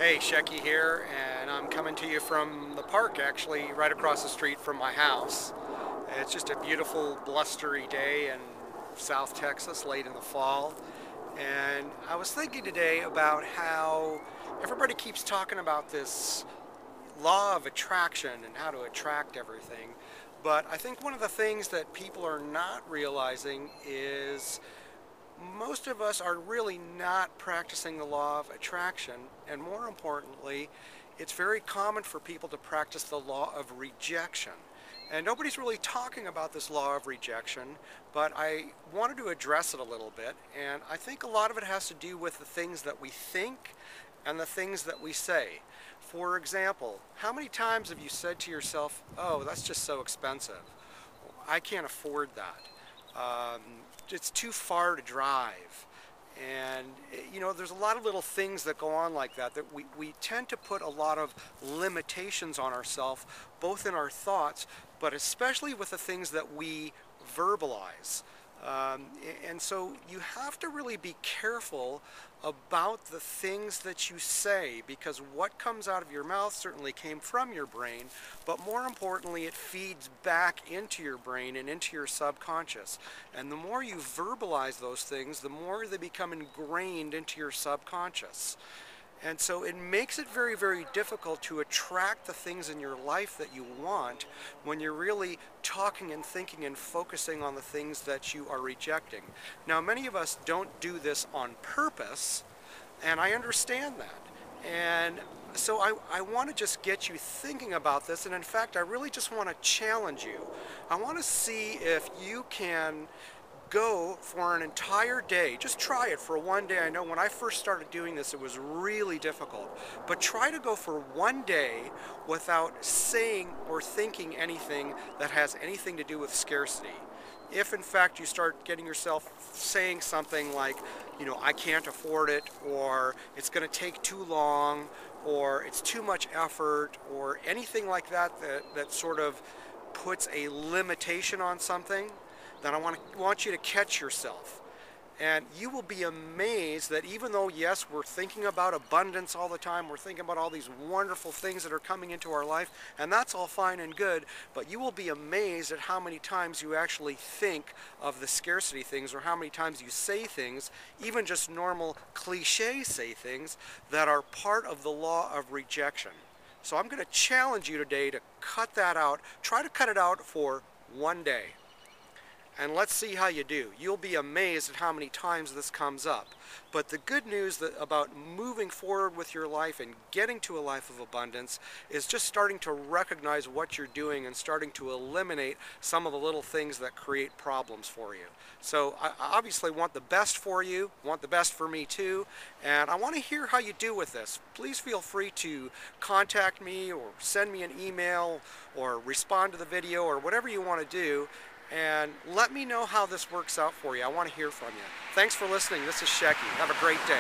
Hey, Shecky here, and I'm coming to you from the park, actually, right across the street from my house. It's just a beautiful, blustery day in South Texas, late in the fall. And I was thinking today about how everybody keeps talking about this law of attraction and how to attract everything. But I think one of the things that people are not realizing is most of us are really not practicing the law of attraction, and more importantly, it's very common for people to practice the law of rejection. And nobody's really talking about this law of rejection, but I wanted to address it a little bit, and I think a lot of it has to do with the things that we think and the things that we say. For example, how many times have you said to yourself, "Oh, that's just so expensive. I can't afford that. Um, it's too far to drive." And there's a lot of little things that go on like that, that we tend to put a lot of limitations on ourselves, both in our thoughts, but especially with the things that we verbalize. And so you have to really be careful about the things that you say, because what comes out of your mouth certainly came from your brain, but more importantly, it feeds back into your brain and into your subconscious. And the more you verbalize those things, the more they become ingrained into your subconscious. And so it makes it very, very difficult to attract the things in your life that you want when you're really talking and thinking and focusing on the things that you are rejecting. Now, many of us don't do this on purpose, and I understand that. And so I want to just get you thinking about this, and in fact, I really just want to challenge you. I want to see if you can go for an entire day. Just try it for one day. I know when I first started doing this, it was really difficult. But try to go for one day without saying or thinking anything that has anything to do with scarcity. If in fact you start getting yourself saying something like, I can't afford it, or it's going to take too long, or it's too much effort, or anything like that sort of puts a limitation on something, then I want you to catch yourself. And you will be amazed that even though, yes, we're thinking about abundance all the time, we're thinking about all these wonderful things that are coming into our life, and that's all fine and good, but you will be amazed at how many times you actually think of the scarcity things, or how many times you say things, even just normal cliche say things, that are part of the law of rejection. So I'm going to challenge you today to cut that out. Try to cut it out for one day. And let's see how you do. You'll be amazed at how many times this comes up. But the good news about moving forward with your life and getting to a life of abundance is just starting to recognize what you're doing and starting to eliminate some of the little things that create problems for you. So I obviously want the best for you, want the best for me too, and I want to hear how you do with this. Please feel free to contact me or send me an email or respond to the video or whatever you want to do. And let me know how this works out for you. I want to hear from you. Thanks for listening. This is Shecky. Have a great day.